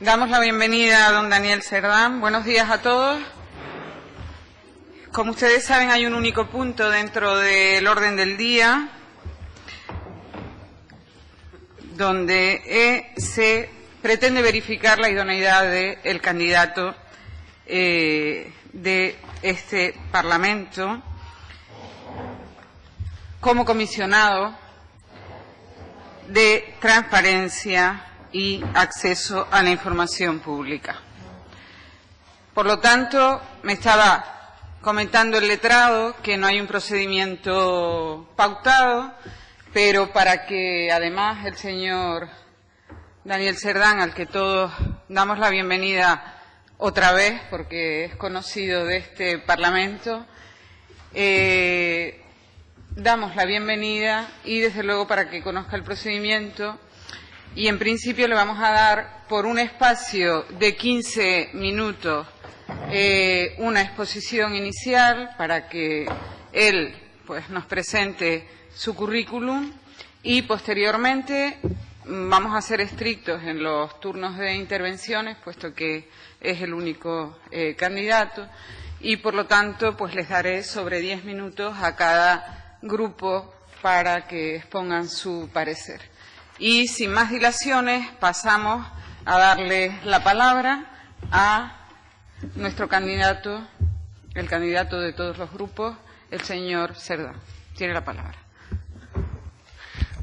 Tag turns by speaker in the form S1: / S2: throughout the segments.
S1: Damos la bienvenida a don Daniel Cerdán. Buenos días a todos. Como ustedes saben, hay un único punto dentro del orden del día donde se pretende verificar la idoneidad del candidato de este Parlamento como comisionado de transparencia y acceso a la información pública. Por lo tanto, me estaba comentando el letrado que no hay un procedimiento pautado, pero para que además el señor Daniel Cerdán, al que todos damos la bienvenida otra vez porque es conocido de este Parlamento, damos la bienvenida y desde luego para que conozca el procedimiento. Y en principio le vamos a dar por un espacio de 15 minutos una exposición inicial para que él nos presente su currículum y posteriormente vamos a ser estrictos en los turnos de intervenciones, puesto que es el único candidato y por lo tanto les daré sobre 10 minutos a cada grupo para que expongan su parecer. Y sin más dilaciones pasamos a darle la palabra a nuestro candidato, el candidato de todos los grupos, el señor Cerdán. Tiene la palabra.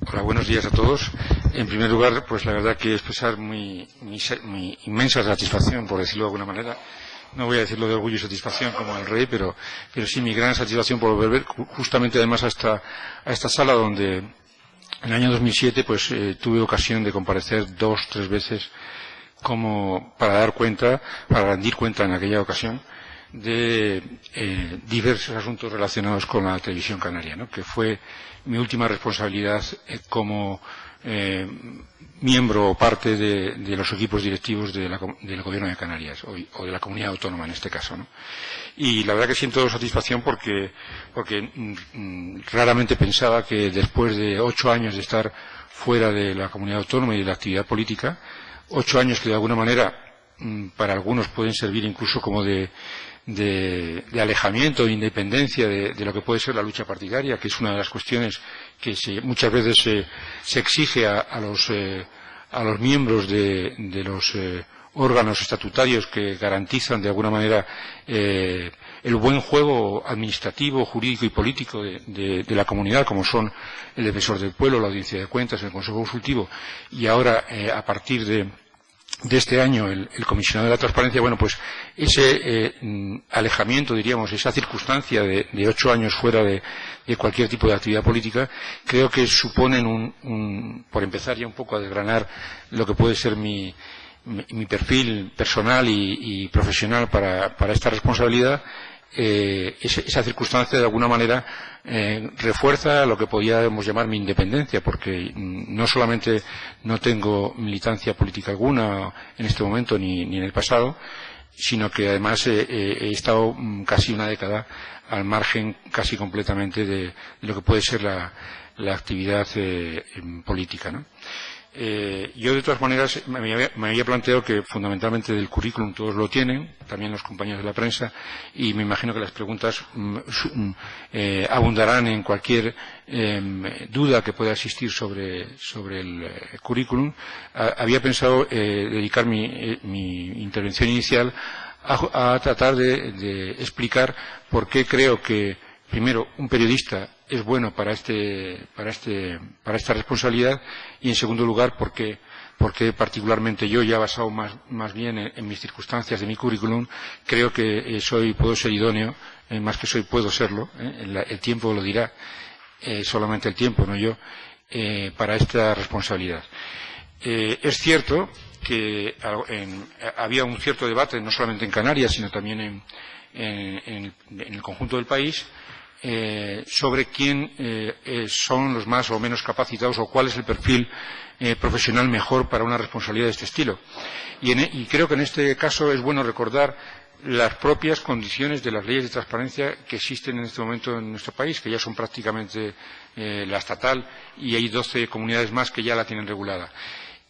S2: Hola, buenos días a todos. En primer lugar, la verdad que expresar mi inmensa satisfacción, por decirlo de alguna manera. No voy a decirlo de orgullo y satisfacción como el rey, pero sí mi gran satisfacción por volver justamente además a esta sala donde en el año 2007 tuve ocasión de comparecer 2 o 3 veces como para rendir cuenta en aquella ocasión de diversos asuntos relacionados con la televisión canaria, ¿no? Que fue mi última responsabilidad como miembro o parte de los equipos directivos del Gobierno de Canarias o de la comunidad autónoma en este caso, ¿no? Y la verdad que siento satisfacción porque raramente pensaba que después de 8 años de estar fuera de la comunidad autónoma y de la actividad política, 8 años que de alguna manera para algunos pueden servir incluso como de alejamiento, de independencia de lo que puede ser la lucha partidaria, que es una de las cuestiones que muchas veces se exige a los miembros de los órganos estatutarios que garantizan de alguna manera el buen juego administrativo, jurídico y político de la comunidad, como son el Defensor del Pueblo, la Audiencia de Cuentas, el Consejo Consultivo y ahora a partir de este año el comisionado de la transparencia. Ese alejamiento, diríamos, esa circunstancia de 8 años fuera de cualquier tipo de actividad política, creo que suponen por empezar ya un poco a desgranar lo que puede ser mi perfil personal y profesional para esta responsabilidad. Esa circunstancia de alguna manera refuerza lo que podríamos llamar mi independencia, porque no solamente no tengo militancia política alguna en este momento ni en el pasado, sino que además he estado casi una década al margen casi completamente de lo que puede ser la actividad política, ¿no? Yo de todas maneras me había planteado que fundamentalmente del currículum todos lo tienen, también los compañeros de la prensa, y me imagino que las preguntas abundarán en cualquier duda que pueda existir sobre el currículum. Había pensado dedicar mi intervención inicial a tratar de explicar por qué creo que, primero, un periodista es bueno para esta responsabilidad y, en segundo lugar, porque particularmente yo, ya basado más bien en mis circunstancias de mi currículum, creo que puedo ser idóneo, más que puedo serlo, el tiempo lo dirá, solamente el tiempo, no yo, para esta responsabilidad. Es cierto que había un cierto debate, no solamente en Canarias, sino también en el conjunto del país, sobre quién son los más o menos capacitados o cuál es el perfil profesional mejor para una responsabilidad de este estilo. Y creo que en este caso es bueno recordar las propias condiciones de las leyes de transparencia que existen en este momento en nuestro país, que ya son prácticamente la estatal, y hay 12 comunidades más que ya la tienen regulada.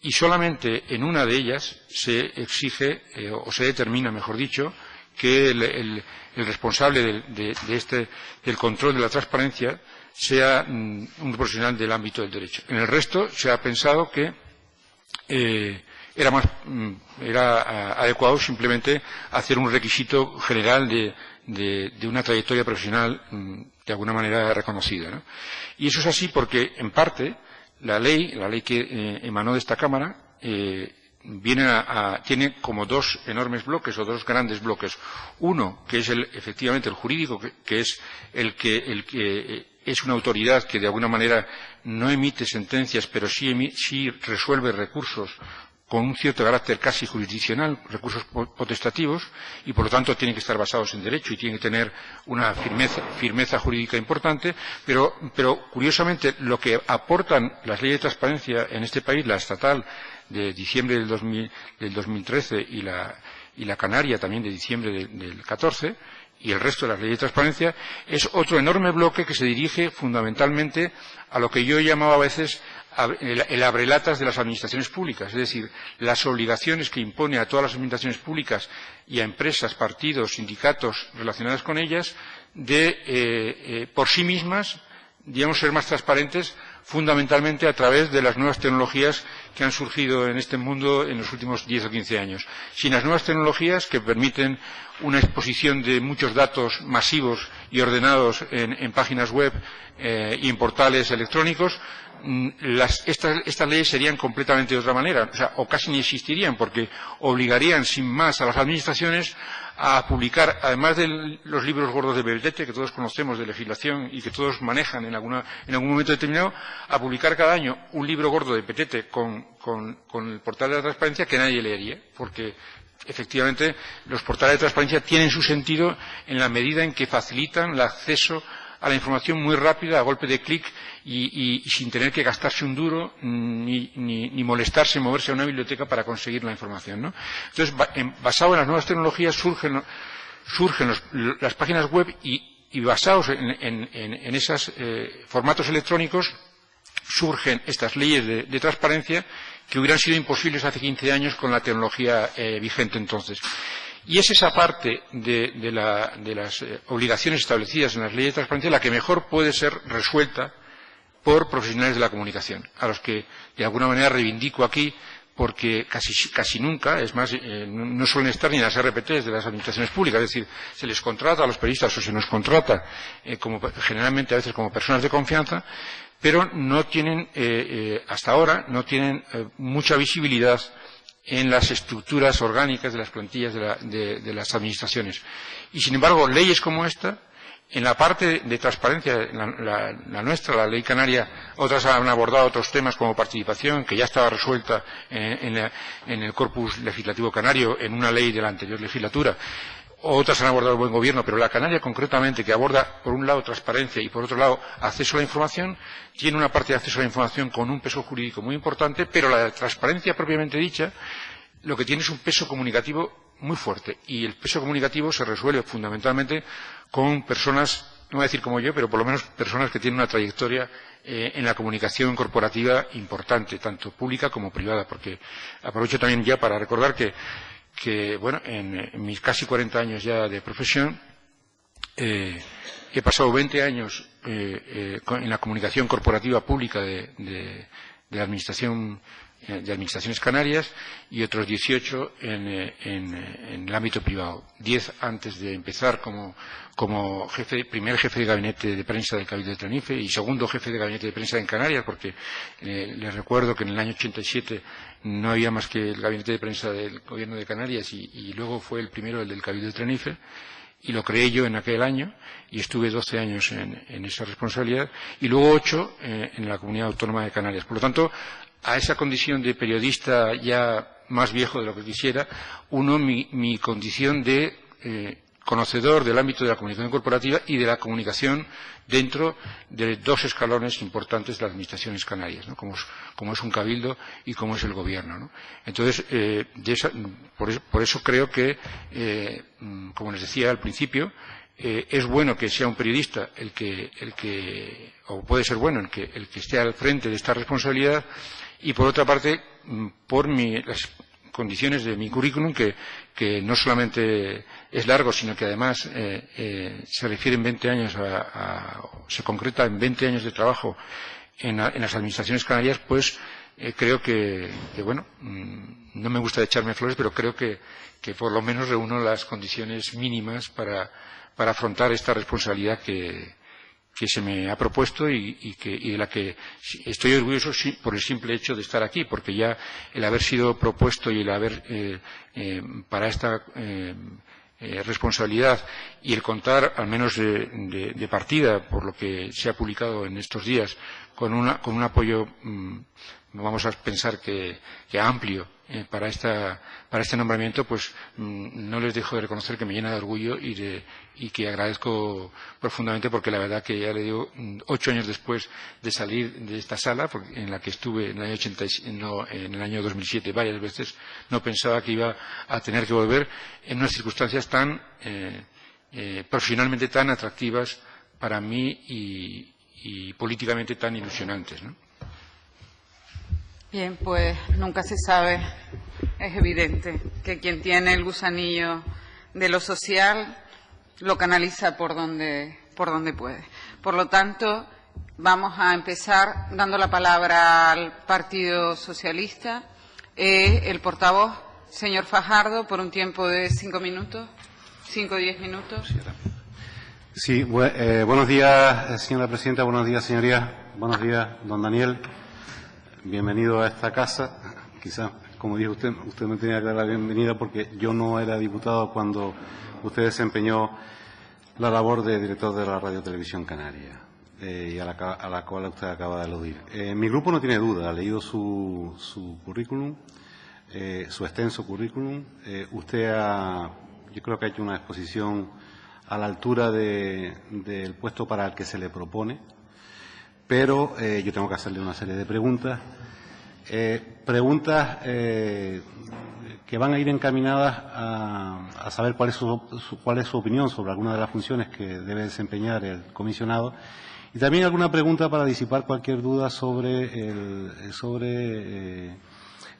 S2: y solamente en una de ellas se exige, o se determina, mejor dicho, que el responsable del control de la transparencia sea un profesional del ámbito del derecho. En el resto se ha pensado que era adecuado simplemente hacer un requisito general de una trayectoria profesional de alguna manera reconocida, ¿no? Y eso es así porque, en parte, la ley que emanó de esta Cámara tiene como dos enormes bloques o dos grandes bloques. Uno, que es efectivamente el jurídico, que es el que es una autoridad que de alguna manera no emite sentencias, pero sí resuelve recursos con un cierto carácter casi jurisdiccional, recursos potestativos, y por lo tanto tienen que estar basados en derecho y tienen que tener una firmeza jurídica importante, pero curiosamente lo que aportan las leyes de transparencia en este país, la estatal de diciembre del 2013 y la canaria también de diciembre del 14, y el resto de las leyes de transparencia, es otro enorme bloque que se dirige fundamentalmente a lo que yo llamaba a veces el abrelatas de las administraciones públicas, es decir, las obligaciones que impone a todas las administraciones públicas y a empresas, partidos, sindicatos relacionadas con ellas, de por sí mismas, digamos, ser más transparentes, fundamentalmente a través de las nuevas tecnologías que han surgido en este mundo en los últimos 10 o 15 años. Sin las nuevas tecnologías que permiten una exposición de muchos datos masivos y ordenados en páginas web y en portales electrónicos, estas leyes serían completamente de otra manera, o casi ni existirían, porque obligarían sin más a las administraciones a publicar, además de los libros gordos de Beltete, que todos conocemos de legislación y que todos manejan en algún momento determinado, a publicar cada año un libro gordo de Petete con el portal de la transparencia que nadie leería, porque efectivamente los portales de transparencia tienen su sentido en la medida en que facilitan el acceso a la información muy rápida, a golpe de clic y sin tener que gastarse un duro ni molestarse en moverse a una biblioteca para conseguir la información, ¿no? Entonces, basado en las nuevas tecnologías surgen las páginas web y basados en esos formatos electrónicos surgen estas leyes de transparencia que hubieran sido imposibles hace 15 años con la tecnología vigente entonces. Y es esa parte de las obligaciones establecidas en las leyes de transparencia la que mejor puede ser resuelta por profesionales de la comunicación, a los que de alguna manera reivindico aquí, porque casi nunca, es más, no suelen estar ni en las RPTs de las administraciones públicas, es decir, se les contrata a los periodistas o se nos contrata generalmente a veces como personas de confianza, pero no tienen, hasta ahora, no tienen mucha visibilidad en las estructuras orgánicas de las plantillas de las administraciones. Y, sin embargo, leyes como esta, en la parte de transparencia, la nuestra, la ley canaria, otras han abordado otros temas como participación, que ya estaba resuelta en el corpus legislativo canario, en una ley de la anterior legislatura. Otras han abordado el buen gobierno, pero la canaria concretamente, que aborda por un lado transparencia y por otro lado acceso a la información, tiene una parte de acceso a la información con un peso jurídico muy importante, pero la transparencia propiamente dicha lo que tiene es un peso comunicativo muy fuerte, y el peso comunicativo se resuelve fundamentalmente con personas, no voy a decir como yo, pero por lo menos personas que tienen una trayectoria en la comunicación corporativa importante, tanto pública como privada, porque aprovecho también ya para recordar que bueno, en mis casi 40 años ya de profesión, he pasado 20 años en la comunicación corporativa pública de la administración, de administraciones canarias, y otros 18 en el ámbito privado. 10 antes de empezar como primer jefe de gabinete de prensa del Cabildo de Tenerife y segundo jefe de gabinete de prensa en Canarias, porque les recuerdo que en el año 87 no había más que el gabinete de prensa del Gobierno de Canarias y luego fue el primero el del Cabildo de Tenerife, y lo creé yo en aquel año y estuve 12 años en esa responsabilidad y luego 8 en la Comunidad Autónoma de Canarias. Por lo tanto, a esa condición de periodista ya más viejo de lo que quisiera, uno mi condición de conocedor del ámbito de la comunicación corporativa y de la comunicación dentro de dos escalones importantes de las administraciones canarias, ¿no? como es un cabildo y como es el gobierno, ¿no? Entonces, por eso creo que, como les decía al principio, es bueno que sea un periodista o puede ser bueno el que esté al frente de esta responsabilidad, y por otra parte, por las condiciones de mi currículum, que no solamente es largo, sino que además se refiere en 20 años se concreta en 20 años de trabajo en las administraciones canarias, pues creo que bueno, no me gusta echarme flores, pero creo que por lo menos reúno las condiciones mínimas para afrontar esta responsabilidad que se me ha propuesto y de la que estoy orgulloso por el simple hecho de estar aquí, porque ya el haber sido propuesto y el haber para esta responsabilidad y el contar, al menos de partida, por lo que se ha publicado en estos días, con un apoyo, vamos a pensar que amplio para este nombramiento, pues no les dejo de reconocer que me llena de orgullo y que agradezco profundamente, porque la verdad que ya le digo, 8 años después de salir de esta sala, en la que estuve en el año 2007 varias veces, no pensaba que iba a tener que volver en unas circunstancias tan profesionalmente tan atractivas para mí y políticamente tan ilusionantes, ¿no?
S1: Bien, pues nunca se sabe. Es evidente que quien tiene el gusanillo de lo social lo canaliza por donde puede. Por lo tanto, vamos a empezar dando la palabra al Partido Socialista. El portavoz, señor Fajardo, por un tiempo de 5 minutos, 5 o 10 minutos.
S3: Sí, buenos días, señora presidenta, buenos días, señorías, buenos días, don Daniel. Bienvenido a esta casa. Quizás, como dijo usted me tenía que dar la bienvenida porque yo no era diputado cuando usted desempeñó la labor de director de la Radio Televisión Canaria, y a la cual usted acaba de aludir. Mi grupo no tiene duda, ha leído su currículum, su extenso currículum. Usted yo creo que ha hecho una exposición a la altura del puesto para el que se le propone. Pero yo tengo que hacerle una serie de preguntas, que van a ir encaminadas a saber cuál es su opinión sobre alguna de las funciones que debe desempeñar el comisionado, y también alguna pregunta para disipar cualquier duda sobre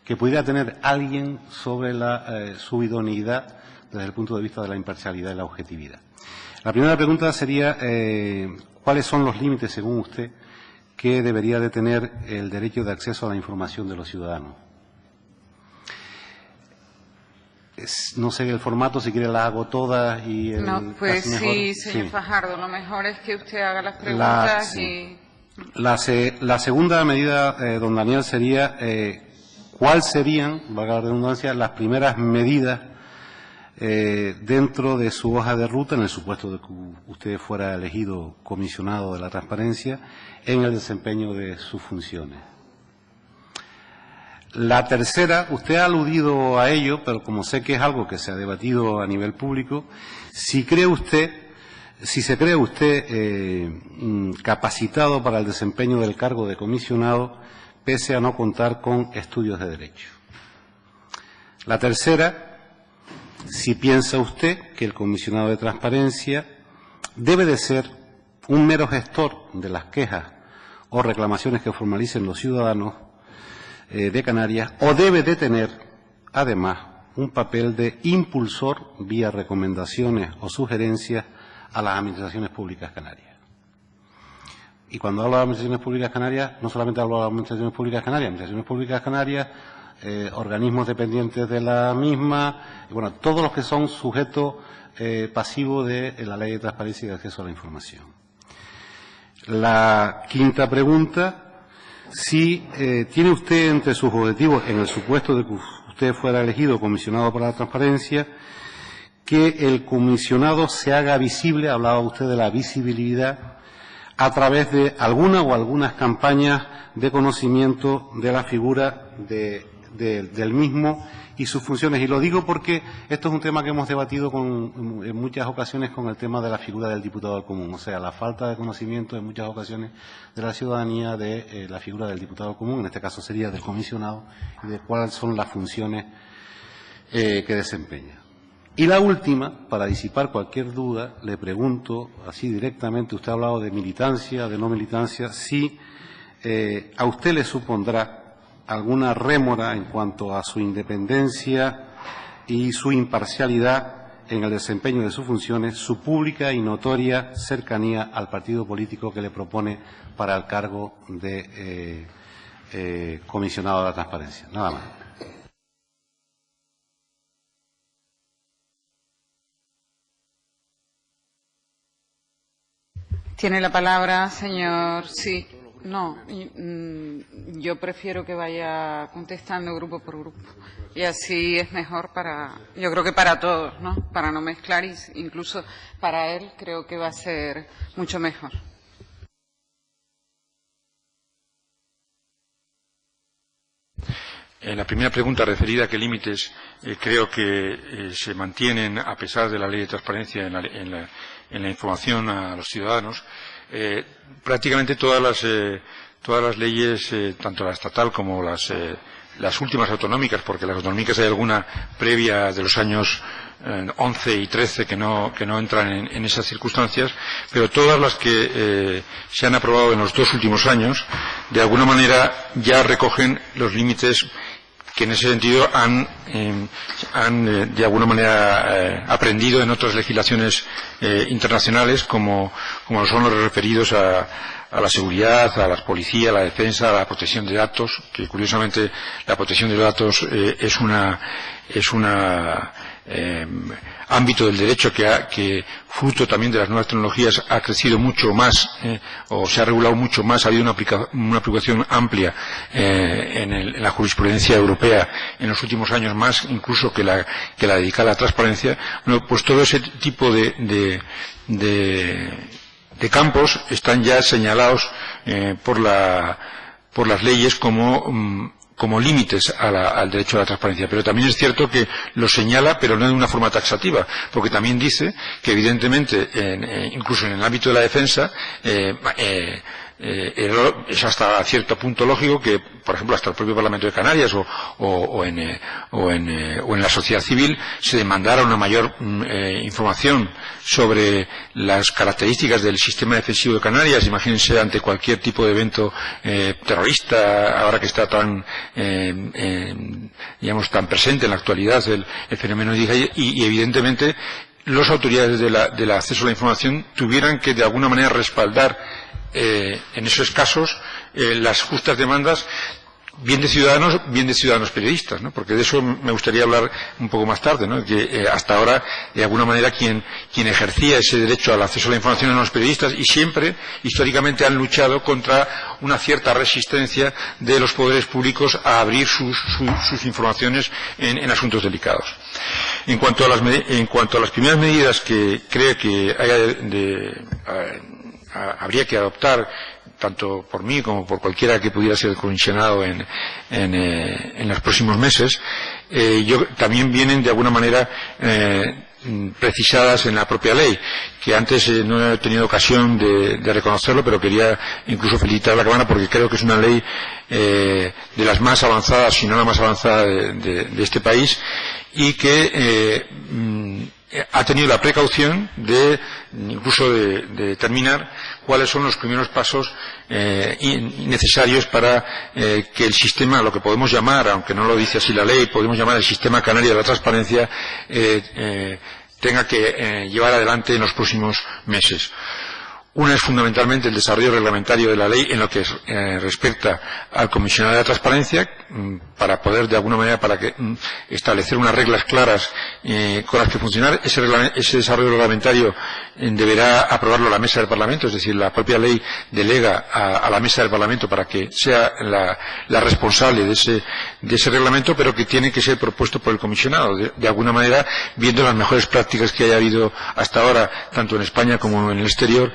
S3: que pudiera tener alguien sobre su idoneidad desde el punto de vista de la imparcialidad y la objetividad. La primera pregunta sería ¿cuáles son los límites, según usted, que debería de tener el derecho de acceso a la información de los ciudadanos? No sé el formato, si quiere las hago todas y
S1: no, pues sí, señor
S3: sí.
S1: Fajardo, lo mejor es que usted haga las preguntas
S3: La segunda medida, don Daniel, sería ¿cuáles serían, valga la redundancia, las primeras medidas dentro de su hoja de ruta, en el supuesto de que usted fuera elegido comisionado de la transparencia, en el desempeño de sus funciones? La tercera, usted ha aludido a ello, pero como sé que es algo que se ha debatido a nivel público, si se cree usted capacitado para el desempeño del cargo de comisionado, pese a no contar con estudios de derecho. La tercera, si piensa usted que el comisionado de transparencia debe de ser un mero gestor de las quejas o reclamaciones que formalicen los ciudadanos de Canarias, o debe de tener, además, un papel de impulsor vía recomendaciones o sugerencias a las administraciones públicas canarias. Y cuando hablo de administraciones públicas canarias, no solamente hablo de administraciones públicas canarias, organismos dependientes de la misma, y bueno, todos los que son sujetos pasivos de la Ley de Transparencia y de Acceso a la Información. La quinta pregunta, si tiene usted entre sus objetivos, en el supuesto de que usted fuera elegido comisionado para la transparencia, que el comisionado se haga visible, hablaba usted de la visibilidad, a través de alguna o algunas campañas de conocimiento de la figura del mismo y sus funciones. Y lo digo porque esto es un tema que hemos debatido en muchas ocasiones con el tema de la figura del diputado común, o sea, la falta de conocimiento en muchas ocasiones de la ciudadanía de la figura del diputado común, en este caso sería del comisionado, y de cuáles son las funciones que desempeña. Y la última, para disipar cualquier duda, le pregunto así directamente, usted ha hablado de militancia, de no militancia, si a usted le supondrá alguna rémora en cuanto a su independencia y su imparcialidad en el desempeño de sus funciones, su pública y notoria cercanía al partido político que le propone para el cargo de comisionado de la transparencia. Nada más.
S1: Tiene la palabra, señor. Sí. No, yo prefiero que vaya contestando grupo por grupo. Y así es mejor yo creo que para todos, ¿no? Para no mezclar, incluso para él creo que va a ser mucho mejor.
S2: La primera pregunta referida a qué límites creo que se mantienen a pesar de la ley de transparencia en la información a los ciudadanos. Prácticamente todas las leyes, tanto la estatal como las últimas autonómicas, porque las autonómicas hay alguna previa de los años 11 y 13 que no entran en esas circunstancias, pero todas las que se han aprobado en los 2 últimos años, de alguna manera ya recogen los límites que en ese sentido han de alguna manera aprendido en otras legislaciones internacionales, como son los referidos a la seguridad, a la policía, a la defensa, a la protección de datos, que curiosamente la protección de datos es un ámbito del derecho que fruto también de las nuevas tecnologías ha crecido mucho más o se ha regulado mucho más, ha habido una aplicación amplia en la jurisprudencia europea en los últimos años, más incluso que la dedicada a la transparencia. Bueno, pues todo ese tipo de campos están ya señalados por las leyes como límites al derecho a la transparencia. Pero también es cierto que lo señala, pero no de una forma taxativa, porque también dice que evidentemente, incluso en el ámbito de la defensa, es hasta cierto punto lógico que, por ejemplo, hasta el propio Parlamento de Canarias o en la sociedad civil se demandara una mayor información sobre las características del sistema defensivo de Canarias. Imagínense ante cualquier tipo de evento terrorista, ahora que está tan presente en la actualidad el fenómeno y evidentemente las autoridades del acceso a la información tuvieran que de alguna manera respaldar en esos casos las justas demandas bien de ciudadanos periodistas, ¿no? Porque de eso me gustaría hablar un poco más tarde, ¿no? Que hasta ahora de alguna manera quien ejercía ese derecho al acceso a la información eran los periodistas y siempre históricamente han luchado contra una cierta resistencia de los poderes públicos a abrir sus informaciones en asuntos delicados. En cuanto a las primeras medidas que creo que habría que adoptar, tanto por mí como por cualquiera que pudiera ser comisionado en los próximos meses, también vienen de alguna manera precisadas en la propia ley, que antes no he tenido ocasión de reconocerlo, pero quería incluso felicitar a la Cámara porque creo que es una ley de las más avanzadas, si no la más avanzada de este país, y que ha tenido la precaución incluso de determinar cuáles son los primeros pasos necesarios para que el sistema, lo que podemos llamar, aunque no lo dice así la ley, podemos llamar el sistema canario de la transparencia, tenga que llevar adelante en los próximos meses. Una es fundamentalmente el desarrollo reglamentario de la ley en lo que respecta al comisionado de la transparencia, para poder de alguna manera establecer unas reglas claras con las que funcionar. Ese desarrollo reglamentario deberá aprobarlo la mesa del Parlamento, es decir, la propia ley delega a la mesa del Parlamento para que sea la responsable de ese reglamento, pero que tiene que ser propuesto por el comisionado, de alguna manera viendo las mejores prácticas que haya habido hasta ahora, tanto en España como en el exterior,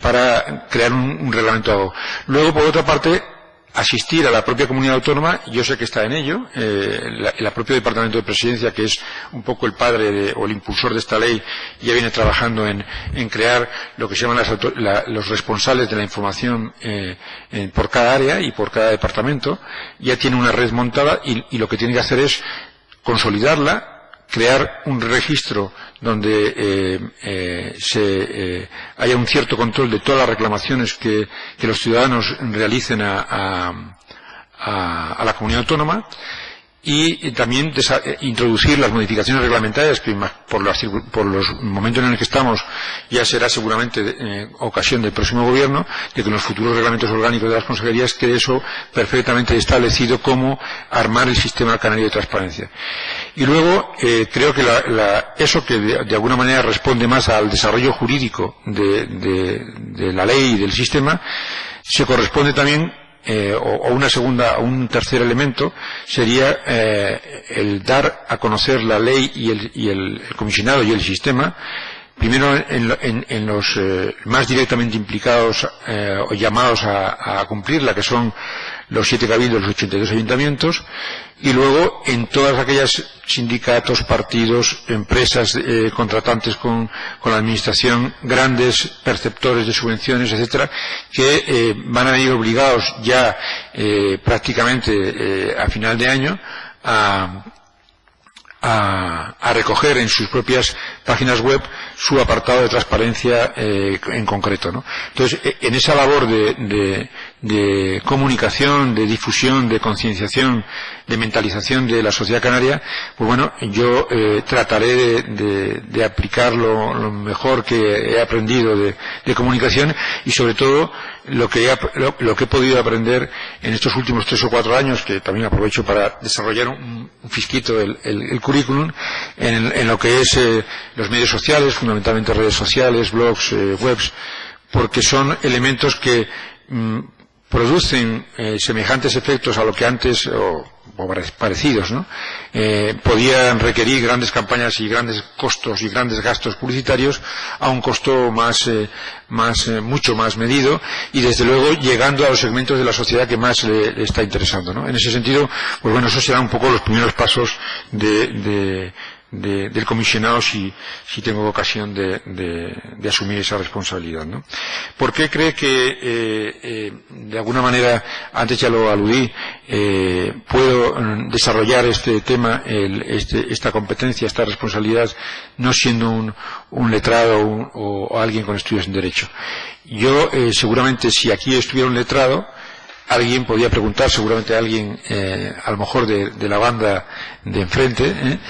S2: para crear un reglamento. Luego, por otra parte, asistir a la propia comunidad autónoma. Yo sé que está en ello, el propio Departamento de Presidencia, que es un poco el padre o el impulsor de esta ley, ya viene trabajando en crear lo que se llaman los responsables de la información por cada área y por cada departamento. Ya tiene una red montada y lo que tiene que hacer es consolidarla, crear un registro donde haya un cierto control de todas las reclamaciones que los ciudadanos realicen a a la comunidad autónoma, y también introducir las modificaciones reglamentarias que por los momentos en el que estamos ya será seguramente ocasión del próximo gobierno, de que en los futuros reglamentos orgánicos de las consejerías quede eso perfectamente establecido, cómo armar el sistema canario de transparencia. Y luego creo que eso que de alguna manera responde más al desarrollo jurídico de la ley y del sistema, se corresponde también un tercer elemento sería el dar a conocer la ley y el comisionado y el sistema, primero en los más directamente implicados o llamados a cumplirla, que son los 7 cabildos, los 82 ayuntamientos, y luego en todas aquellas sindicatos, partidos, empresas contratantes con la administración, grandes perceptores de subvenciones, etcétera, que van a ir obligados ya prácticamente a final de año a recoger en sus propias páginas web su apartado de transparencia en concreto, ¿no? Entonces, en esa labor de comunicación, de difusión, de concienciación, de mentalización de la sociedad canaria, pues bueno, yo trataré de aplicar lo mejor que he aprendido de comunicación, y sobre todo lo que he podido aprender en estos últimos 3 o 4 años, que también aprovecho para desarrollar un fisquito el currículum en lo que es los medios sociales, fundamentalmente redes sociales, blogs, webs, porque son elementos que producen semejantes efectos a lo que antes, o parecidos, ¿no? Podían requerir grandes campañas y grandes costos y grandes gastos publicitarios a un costo mucho más medido, y desde luego llegando a los segmentos de la sociedad que más le está interesando, ¿no? En ese sentido, pues bueno, esos serán un poco los primeros pasos del comisionado si tengo ocasión de asumir esa responsabilidad, ¿no? ¿Por qué cree que de alguna manera, antes ya lo aludí, puedo desarrollar este tema, esta competencia, esta responsabilidad, no siendo un letrado o alguien con estudios en Derecho? Yo seguramente, si aquí estuviera un letrado, alguien podía preguntar, seguramente alguien, a lo mejor de la banda de enfrente,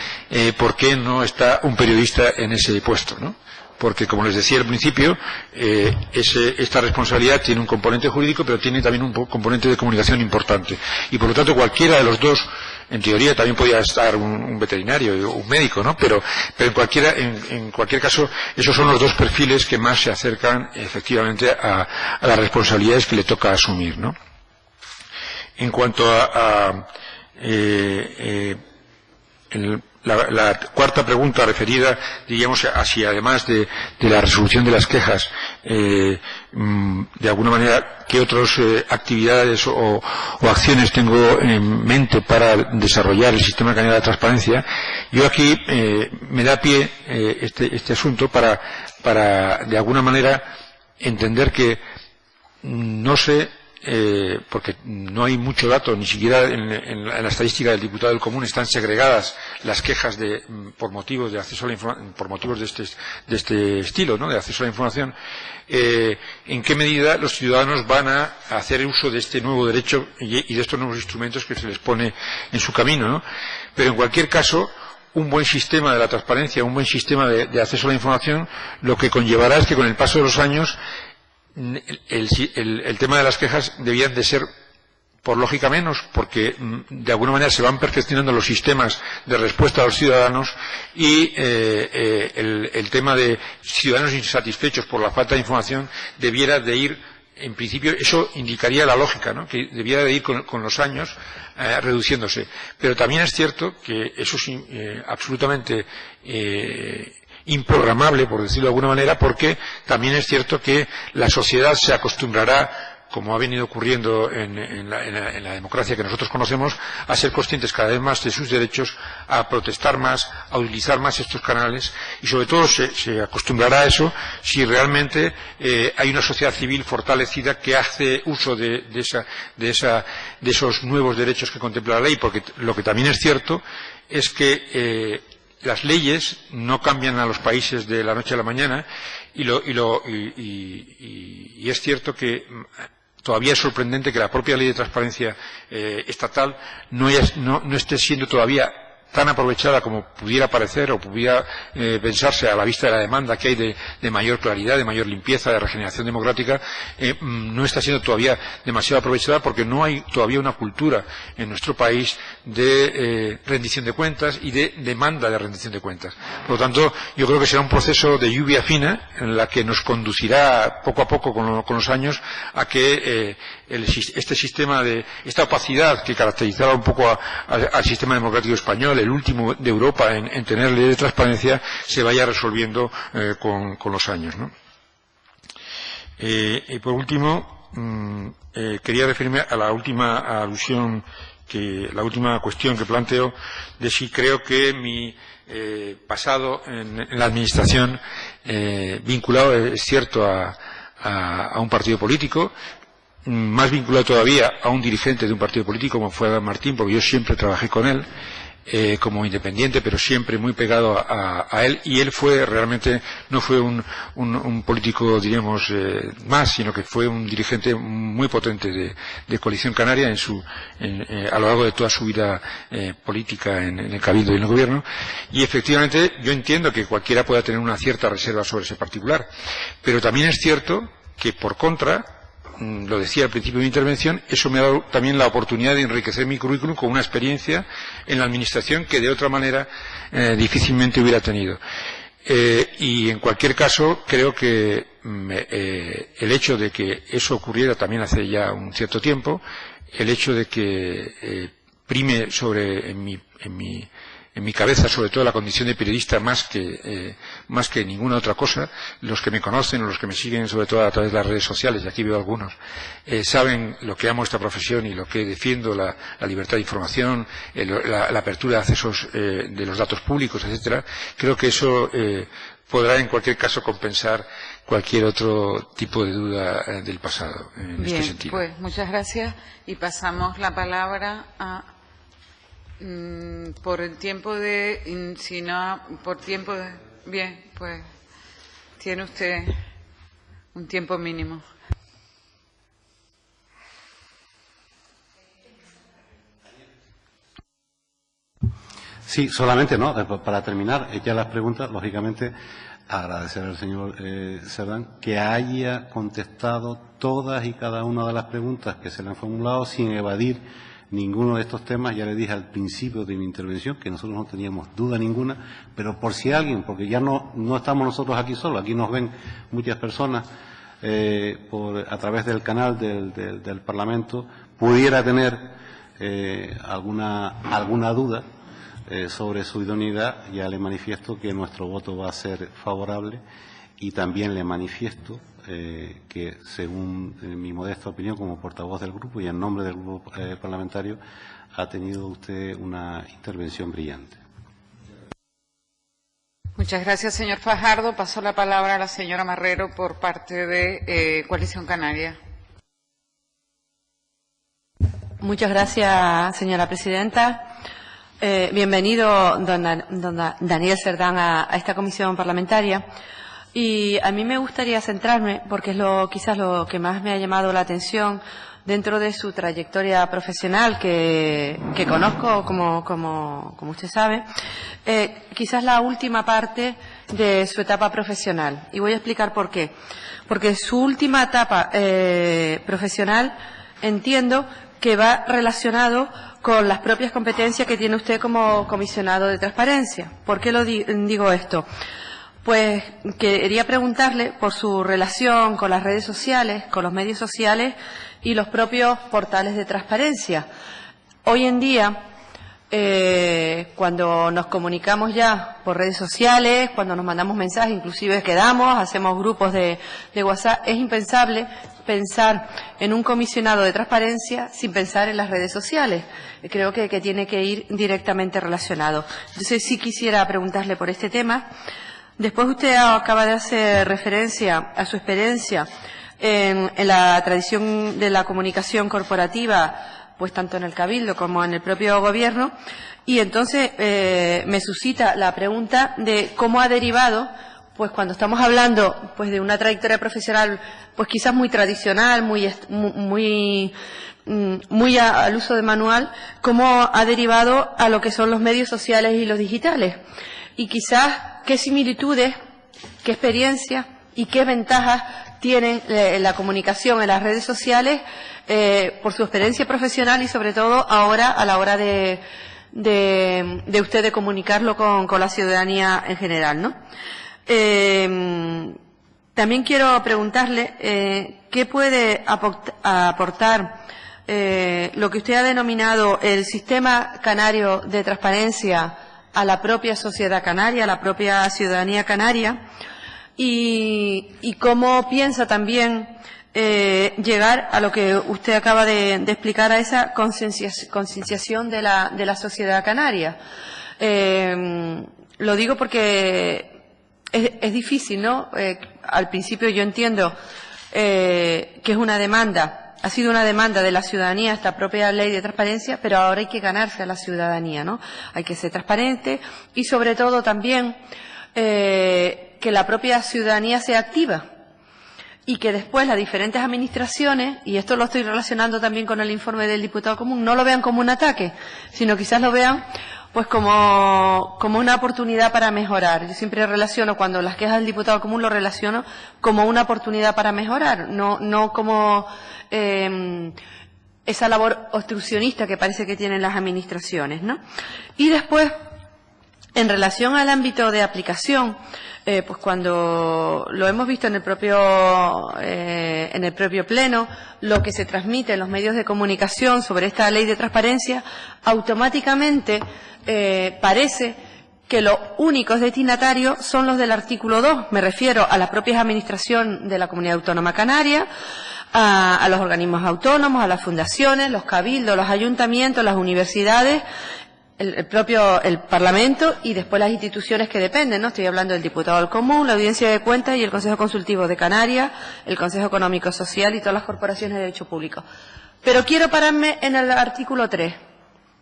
S2: ¿por qué no está un periodista en ese puesto, ¿no? Porque, como les decía al principio, esta responsabilidad tiene un componente jurídico, pero tiene también un componente de comunicación importante. Y, por lo tanto, cualquiera de los dos, en teoría, también podía estar un veterinario, un médico, ¿no? Pero en cualquier caso, esos son los dos perfiles que más se acercan, efectivamente, a las responsabilidades que le toca asumir, ¿no? En cuanto a la cuarta pregunta referida, diríamos, a si además de la resolución de las quejas, de alguna manera, ¿qué otras actividades o acciones tengo en mente para desarrollar el sistema canario de transparencia? Yo aquí me da pie este asunto para de alguna manera entender que no sé, porque no hay mucho dato, ni siquiera en la estadística del diputado del común están segregadas las quejas por motivos de acceso a la información, por motivos de este estilo, ¿no? De acceso a la información. En qué medida los ciudadanos van a hacer uso de este nuevo derecho y de estos nuevos instrumentos que se les pone en su camino, ¿no? Pero en cualquier caso, un buen sistema de la transparencia, un buen sistema de acceso a la información, lo que conllevará es que con el paso de los años el tema de las quejas debían de ser, por lógica, menos, porque de alguna manera se van perfeccionando los sistemas de respuesta a los ciudadanos, y el tema de ciudadanos insatisfechos por la falta de información debiera de ir, en principio, eso indicaría la lógica, ¿no? Que debiera de ir con los años reduciéndose. Pero también es cierto que eso es absolutamente improgramable, por decirlo de alguna manera, porque también es cierto que la sociedad se acostumbrará, como ha venido ocurriendo en la democracia que nosotros conocemos, a ser conscientes cada vez más de sus derechos, a protestar más, a utilizar más estos canales, y sobre todo se acostumbrará a eso si realmente hay una sociedad civil fortalecida que hace uso de esos nuevos derechos que contempla la ley, porque lo que también es cierto es que las leyes no cambian a los países de la noche a la mañana, y es cierto que todavía es sorprendente que la propia ley de transparencia estatal no esté siendo todavía tan aprovechada como pudiera parecer o pudiera pensarse a la vista de la demanda que hay de mayor claridad, de mayor limpieza, de regeneración democrática. No está siendo todavía demasiado aprovechada porque no hay todavía una cultura en nuestro país de rendición de cuentas y de demanda de rendición de cuentas. Por lo tanto, yo creo que será un proceso de lluvia fina en la que nos conducirá poco a poco con los años a que este sistema esta opacidad que caracterizaba un poco al sistema democrático español, el último de Europa en tener ley de transparencia, se vaya resolviendo con los años, ¿no? Y por último, quería referirme a la última alusión, la última cuestión que planteo, de si creo que mi pasado en la administración, vinculado, es cierto, a un partido político, más vinculado todavía a un dirigente de un partido político como fue Adán Martín, porque yo siempre trabajé con él como independiente, pero siempre muy pegado a él, y él realmente no fue un político, diríamos, más, sino que fue un dirigente muy potente de Coalición Canaria a lo largo de toda su vida política en el Cabildo y en el Gobierno. Y efectivamente yo entiendo que cualquiera pueda tener una cierta reserva sobre ese particular, pero también es cierto que, por contra, lo decía al principio de mi intervención, eso me ha dado también la oportunidad de enriquecer mi currículum con una experiencia en la administración que de otra manera difícilmente hubiera tenido. Y en cualquier caso, creo que el hecho de que eso ocurriera también hace ya un cierto tiempo, el hecho de que prime en mi cabeza, sobre todo, la condición de periodista más que ninguna otra cosa. Los que me conocen o los que me siguen, sobre todo a través de las redes sociales, y aquí veo algunos, saben lo que amo esta profesión y lo que defiendo, la libertad de información, la apertura de accesos de los datos públicos, etcétera. Creo que eso podrá, en cualquier caso, compensar cualquier otro tipo de duda del pasado en este sentido.
S1: Bien, pues muchas gracias y pasamos la palabra a... por el tiempo bien, pues tiene usted un tiempo mínimo.
S3: Sí, solamente, ¿no? Para terminar, ya las preguntas, lógicamente, agradecer al señor Cerdán que haya contestado todas y cada una de las preguntas que se le han formulado sin evadir ninguno de estos temas. Ya le dije al principio de mi intervención que nosotros no teníamos duda ninguna, pero por si alguien, porque ya no estamos nosotros aquí solos, aquí nos ven muchas personas a través del canal del Parlamento, pudiera tener alguna duda sobre su idoneidad, ya le manifiesto que nuestro voto va a ser favorable, y también le manifiesto que, según mi modesta opinión como portavoz del grupo y en nombre del grupo parlamentario, ha tenido usted una intervención brillante.
S1: Muchas gracias, señor Fajardo. Paso la palabra a la señora Marrero por parte de Coalición Canaria.
S4: Muchas gracias, señora presidenta. Bienvenido, don Daniel Cerdán, a esta comisión parlamentaria. Y a mí me gustaría centrarme, porque es quizás lo que más me ha llamado la atención dentro de su trayectoria profesional, que conozco, como usted sabe, quizás la última parte de su etapa profesional. Y voy a explicar por qué. Porque su última etapa profesional entiendo que va relacionado con las propias competencias que tiene usted como comisionado de transparencia. ¿Por qué digo esto? Pues quería preguntarle por su relación con las redes sociales, con los medios sociales y los propios portales de transparencia. Hoy en día, cuando nos comunicamos ya por redes sociales, cuando nos mandamos mensajes, inclusive quedamos, hacemos grupos de WhatsApp, es impensable pensar en un comisionado de transparencia sin pensar en las redes sociales. Creo que tiene que ir directamente relacionado. Entonces sí quisiera preguntarle por este tema. Después usted acaba de hacer referencia a su experiencia en la tradición de la comunicación corporativa, pues tanto en el Cabildo como en el propio Gobierno, y entonces me suscita la pregunta de cómo ha derivado pues cuando estamos hablando pues de una trayectoria profesional pues quizás muy tradicional, muy al uso de manual, cómo ha derivado a lo que son los medios sociales y los digitales. Y quizás qué similitudes, qué experiencias y qué ventajas tiene la comunicación en las redes sociales por su experiencia profesional y sobre todo ahora a la hora de usted de comunicarlo con la ciudadanía en general, ¿no? También quiero preguntarle qué puede aportar lo que usted ha denominado el sistema canario de transparencia a la propia sociedad canaria, a la propia ciudadanía canaria, y cómo piensa también llegar a lo que usted acaba de explicar, a esa concienciación de la sociedad canaria. Lo digo porque es difícil, ¿no? Al principio yo entiendo que es una demanda, ha sido una demanda de la ciudadanía esta propia ley de transparencia, pero ahora hay que ganarse a la ciudadanía, ¿no? Hay que ser transparente y sobre todo también que la propia ciudadanía sea activa y que después las diferentes administraciones, y esto lo estoy relacionando también con el informe del diputado común, no lo vean como un ataque, sino quizás lo vean pues como una oportunidad para mejorar. Yo siempre relaciono, cuando las quejas del diputado común, lo relaciono como una oportunidad para mejorar, no como esa labor obstruccionista que parece que tienen las administraciones, ¿no? Y después, en relación al ámbito de aplicación, pues cuando lo hemos visto en el propio pleno, lo que se transmite en los medios de comunicación sobre esta ley de transparencia, automáticamente parece que los únicos destinatarios son los del artículo 2. Me refiero a la propia administración de la Comunidad Autónoma Canaria, a los organismos autónomos, a las fundaciones, los cabildos, los ayuntamientos, las universidades, el Parlamento y después las instituciones que dependen, ¿no? Estoy hablando del diputado del común, la Audiencia de Cuentas y el Consejo Consultivo de Canarias, el Consejo Económico Social y todas las corporaciones de derecho público. Pero quiero pararme en el artículo 3.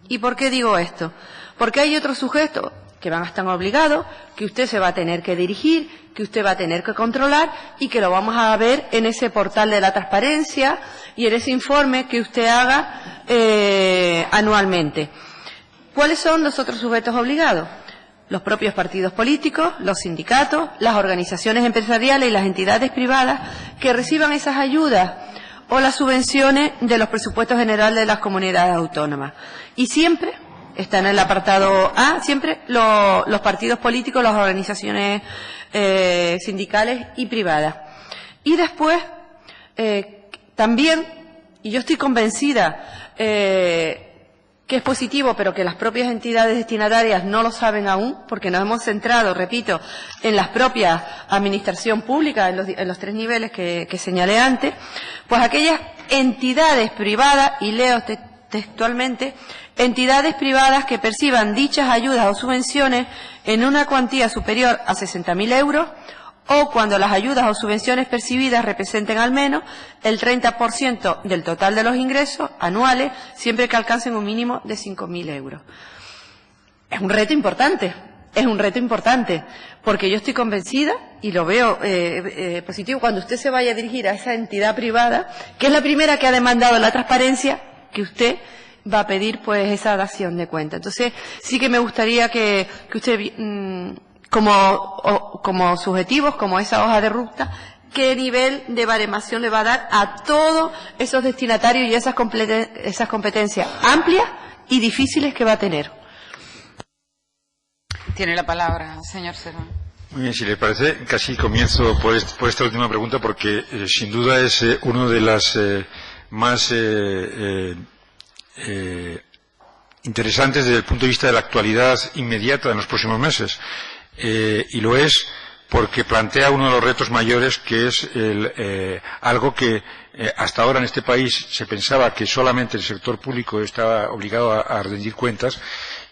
S4: ¿Y por qué digo esto? Porque hay otros sujetos que van a estar obligados, que usted se va a tener que dirigir, que usted va a tener que controlar y que lo vamos a ver en ese portal de la transparencia y en ese informe que usted haga anualmente. ¿Cuáles son los otros sujetos obligados? Los propios partidos políticos, los sindicatos, las organizaciones empresariales y las entidades privadas que reciban esas ayudas o las subvenciones de los presupuestos generales de las comunidades autónomas. Y siempre, está en el apartado A, siempre los partidos políticos, las organizaciones sindicales y privadas. Y después, también, y yo estoy convencida que es positivo, pero que las propias entidades destinatarias no lo saben aún, porque nos hemos centrado, repito, en las propias administración pública, en los 3 niveles que señalé antes, pues aquellas entidades privadas, y leo textualmente, entidades privadas que perciban dichas ayudas o subvenciones en una cuantía superior a 60.000 euros, o cuando las ayudas o subvenciones percibidas representen al menos el 30% del total de los ingresos anuales, siempre que alcancen un mínimo de 5.000 euros. Es un reto importante, porque yo estoy convencida, y lo veo positivo, cuando usted se vaya a dirigir a esa entidad privada, que es la primera que ha demandado la transparencia, que usted va a pedir pues esa dación de cuenta. Entonces, sí que me gustaría que usted... como subjetivos, como esa hoja de ruta, qué nivel de baremación le va a dar a todos esos destinatarios y esas competencias amplias y difíciles que va a tener.
S1: Tiene la palabra, señor Serrano.
S2: Muy bien, si le parece, casi comienzo por esta última pregunta, porque sin duda es uno de las más interesantes desde el punto de vista de la actualidad inmediata en los próximos meses. Y lo es porque plantea uno de los retos mayores, que es algo que hasta ahora en este país se pensaba que solamente el sector público estaba obligado a rendir cuentas,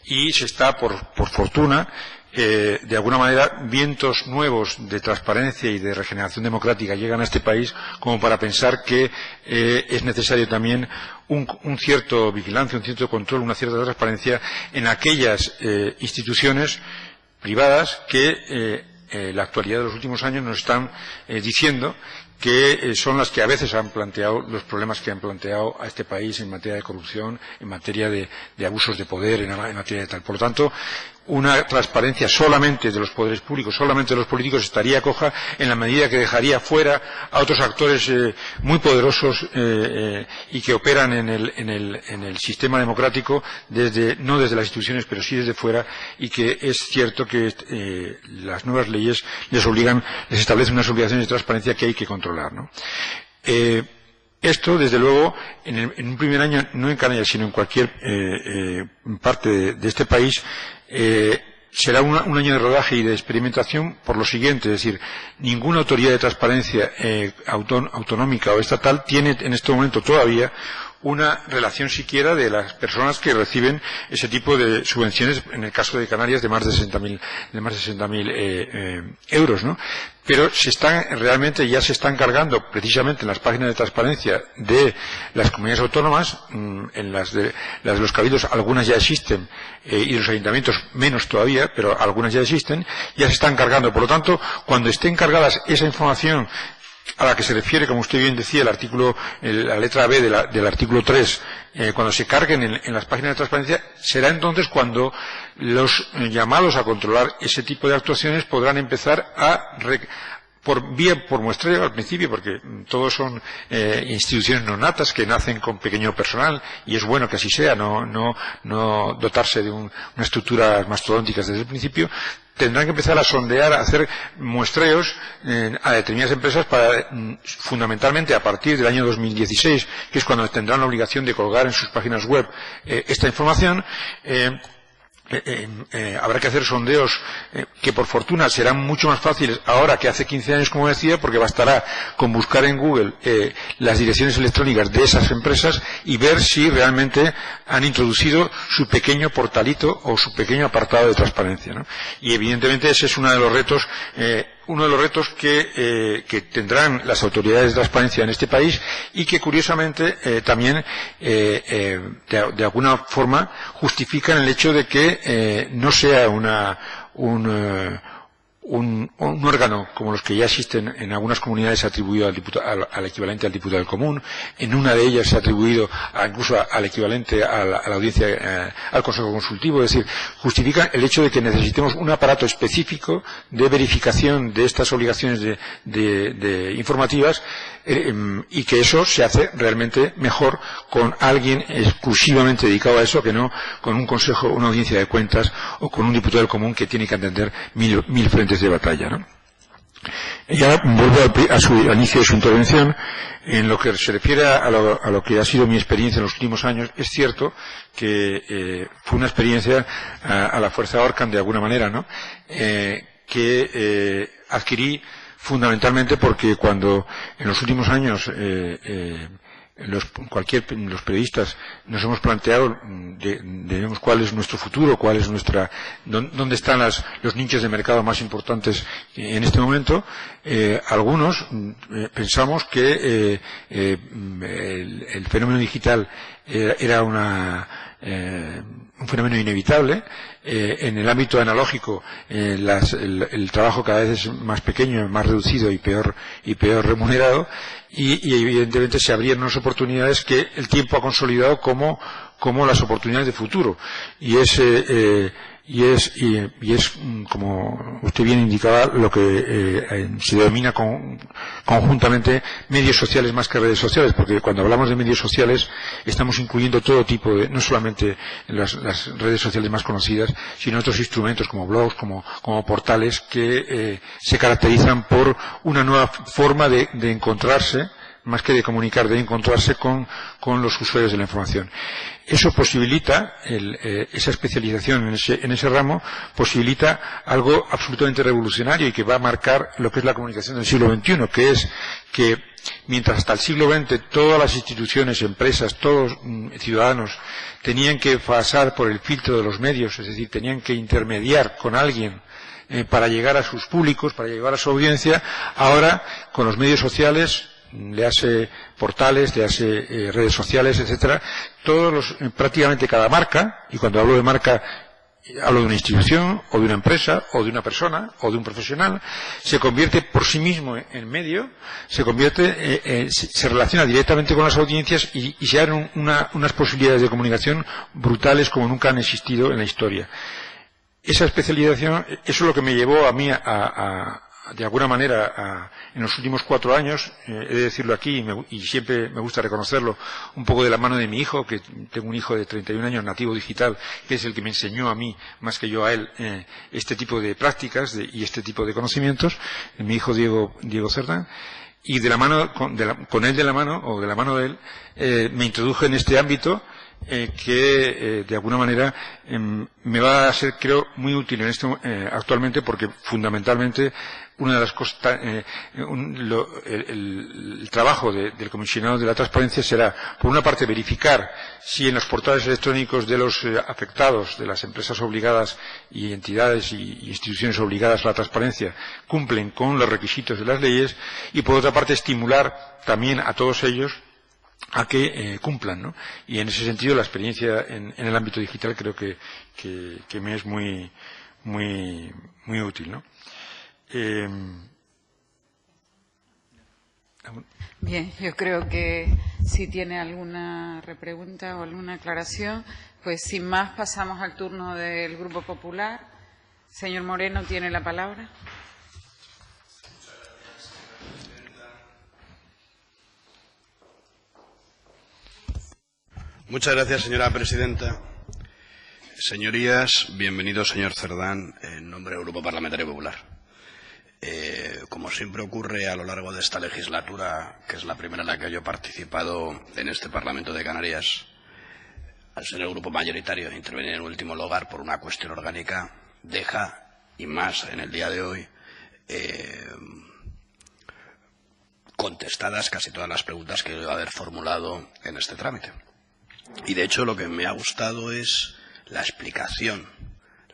S2: y se está, por fortuna, de alguna manera, vientos nuevos de transparencia y de regeneración democrática llegan a este país como para pensar que es necesario también un cierto vigilancia, un cierto control, una cierta transparencia en aquellas instituciones privadas que la actualidad de los últimos años nos están diciendo que son las que a veces han planteado los problemas que han planteado a este país en materia de corrupción, en materia de abusos de poder, en materia de tal. Por lo tanto, una transparencia solamente de los poderes públicos, solamente de los políticos, estaría coja en la medida que dejaría fuera a otros actores muy poderosos y que operan en el sistema democrático no desde las instituciones, pero sí desde fuera, y que es cierto que las nuevas leyes les establecen unas obligaciones de transparencia que hay que controlar, ¿no? Esto, desde luego, en un primer año, no en Canarias, sino en cualquier parte de este país, será un año de rodaje y de experimentación por lo siguiente, es decir, ninguna autoridad de transparencia autonómica o estatal tiene en este momento todavía una relación siquiera de las personas que reciben ese tipo de subvenciones, en el caso de Canarias, de más de 60.000 euros, ¿no? Pero realmente ya se están cargando, precisamente en las páginas de transparencia de las comunidades autónomas, en las de los cabildos, algunas ya existen, y los ayuntamientos menos todavía, pero algunas ya existen, ya se están cargando. Por lo tanto, cuando estén cargadas esa información a la que se refiere, como usted bien decía, la letra B del artículo 3, cuando se carguen en las páginas de transparencia, será entonces cuando los llamados a controlar ese tipo de actuaciones podrán empezar por muestreo al principio, porque todos son instituciones no natas que nacen con pequeño personal, y es bueno que así sea, no dotarse de unas estructuras mastodónticas desde el principio. Tendrán que empezar a sondear, a hacer muestreos a determinadas empresas fundamentalmente a partir del año 2016, que es cuando tendrán la obligación de colgar en sus páginas web esta información. Habrá que hacer sondeos que por fortuna serán mucho más fáciles ahora que hace 15 años, como decía, porque bastará con buscar en Google las direcciones electrónicas de esas empresas y ver si realmente han introducido su pequeño portalito o su pequeño apartado de transparencia, ¿no? Y evidentemente ese es uno de los retos que tendrán las autoridades de transparencia en este país, y que curiosamente también de alguna forma justifican el hecho de que no sea un órgano como los que ya existen en algunas comunidades atribuido al equivalente al diputado del común. En una de ellas se ha atribuido incluso al equivalente a la audiencia, al Consejo Consultivo. Es decir, justifica el hecho de que necesitemos un aparato específico de verificación de estas obligaciones de informativas, y que eso se hace realmente mejor con alguien exclusivamente dedicado a eso, que no con un consejo, una audiencia de cuentas, o con un diputado del común que tiene que atender mil frentes de batalla, ¿no? Ya vuelvo al inicio de su intervención. En lo que se refiere a lo que ha sido mi experiencia en los últimos años, es cierto que fue una experiencia a la fuerza Orcan, de alguna manera, ¿no? Que adquirí fundamentalmente porque cuando en los últimos años los periodistas nos hemos planteado cuál es nuestro futuro, dónde están los nichos de mercado más importantes en este momento. Algunos pensamos que el fenómeno digital era un fenómeno inevitable. En el ámbito analógico el trabajo cada vez es más pequeño, más reducido y peor remunerado, y evidentemente se abrían unas oportunidades que el tiempo ha consolidado como las oportunidades de futuro, y es como usted bien indicaba, lo que se denomina conjuntamente medios sociales más que redes sociales, porque cuando hablamos de medios sociales estamos incluyendo todo tipo no solamente las redes sociales más conocidas, sino otros instrumentos como blogs, como portales que se caracterizan por una nueva forma de encontrarse, más que de comunicar, de encontrarse con los usuarios de la información. Eso posibilita, esa especialización en ese ramo, posibilita algo absolutamente revolucionario y que va a marcar lo que es la comunicación del siglo XXI, que es que mientras hasta el siglo XX todas las instituciones, empresas, todos ciudadanos tenían que pasar por el filtro de los medios, es decir, tenían que intermediar con alguien para llegar a sus públicos, para llegar a su audiencia, ahora con los medios sociales, le hace portales, le hace redes sociales, etcétera, prácticamente cada marca, y cuando hablo de marca hablo de una institución, o de una empresa, o de una persona, o de un profesional, se convierte por sí mismo en medio, se relaciona directamente con las audiencias y se abren unas posibilidades de comunicación brutales como nunca han existido en la historia. Esa especialización, eso es lo que me llevó a mí de alguna manera, en los últimos 4 años, he de decirlo aquí, y siempre me gusta reconocerlo, un poco de la mano de mi hijo, que tengo un hijo de 31 años, nativo digital, que es el que me enseñó a mí, más que yo a él, este tipo de prácticas y este tipo de conocimientos, mi hijo Diego Cerdán, y de la mano, con él de la mano, o de la mano de él, me introdujo en este ámbito, que de alguna manera me va a ser, creo, muy útil en actualmente, porque fundamentalmente una de las cosas, el trabajo del comisionado de la transparencia será, por una parte, verificar si en los portales electrónicos de los afectados, de las empresas obligadas y entidades y instituciones obligadas a la transparencia, cumplen con los requisitos de las leyes, y por otra parte, estimular también a todos ellos a que cumplan, ¿no? Y en ese sentido la experiencia en el ámbito digital creo que me es muy útil, ¿no?
S1: Bien, yo creo que si tiene alguna repregunta o alguna aclaración, pues sin más pasamos al turno del Grupo Popular. Señor Moreno tiene la palabra.
S5: Muchas gracias, señora presidenta. Señorías, bienvenido, señor Cerdán, en nombre del Grupo Parlamentario Popular. Como siempre ocurre a lo largo de esta legislatura, que es la primera en la que yo he participado en este Parlamento de Canarias, al ser el grupo mayoritario e intervenir en último lugar por una cuestión orgánica, deja, y más en el día de hoy, contestadas casi todas las preguntas que yo iba a haber formulado en este trámite. Y de hecho lo que me ha gustado es la explicación,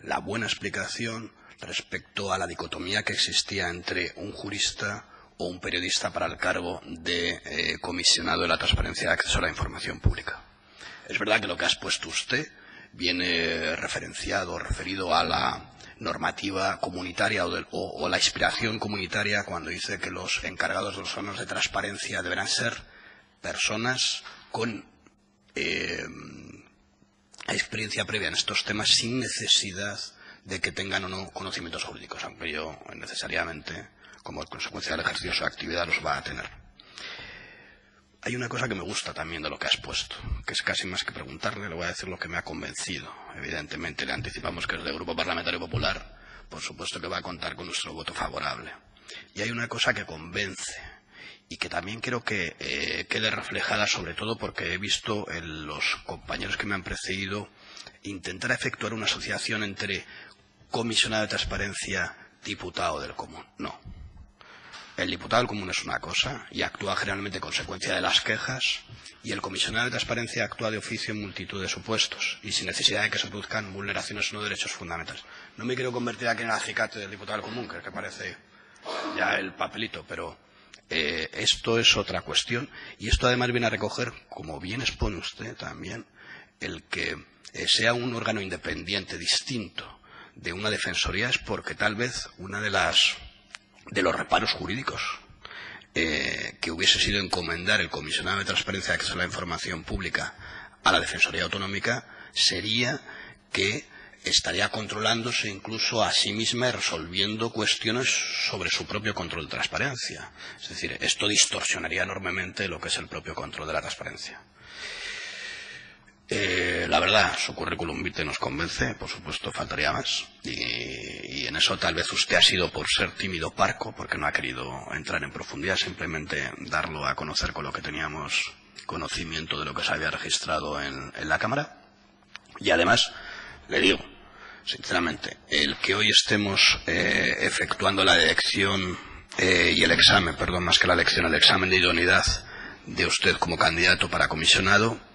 S5: la buena explicación respecto a la dicotomía que existía entre un jurista o un periodista para el cargo de comisionado de la transparencia de acceso a la información pública. Es verdad que lo que ha expuesto usted viene referenciado, referido a la normativa comunitaria o la inspiración comunitaria cuando dice que los encargados de los órganos de transparencia deberán ser personas con experiencia previa en estos temas sin necesidad de que tengan o no conocimientos jurídicos, aunque yo necesariamente, como consecuencia del ejercicio de su actividad, los va a tener. Hay una cosa que me gusta también de lo que ha expuesto, que es casi más que preguntarle, le voy a decir lo que me ha convencido. Evidentemente le anticipamos que desde el Grupo Parlamentario Popular, por supuesto que va a contar con nuestro voto favorable. Y hay una cosa que convence, y que también creo que quede reflejada, sobre todo porque he visto en los compañeros que me han precedido intentar efectuar una asociación entre comisionado de transparencia, diputado del común. No. El diputado del común es una cosa y actúa generalmente consecuencia de las quejas, y el comisionado de transparencia actúa de oficio en multitud de supuestos y sin necesidad de que se produzcan vulneraciones o no derechos fundamentales. No me quiero convertir aquí en el acicate del diputado del común, que parece ya el papelito, pero esto es otra cuestión, y esto además viene a recoger, como bien expone usted también, el que sea un órgano independiente distinto de una defensoría, es porque tal vez una de los reparos jurídicos que hubiese sido encomendar el comisionado de transparencia de acceso a la información pública a la Defensoría Autonómica sería que estaría controlándose incluso a sí misma y resolviendo cuestiones sobre su propio control de transparencia. Es decir, esto distorsionaría enormemente lo que es el propio control de la transparencia. La verdad, su currículum vitae nos convence, por supuesto, faltaría más. Y en eso tal vez usted ha sido, por ser tímido, parco, porque no ha querido entrar en profundidad, simplemente darlo a conocer con lo que teníamos conocimiento de lo que se había registrado en la Cámara. Y además, le digo, sinceramente, el que hoy estemos efectuando la elección y el examen, perdón, más que la elección, el examen de idoneidad de usted como candidato para comisionado,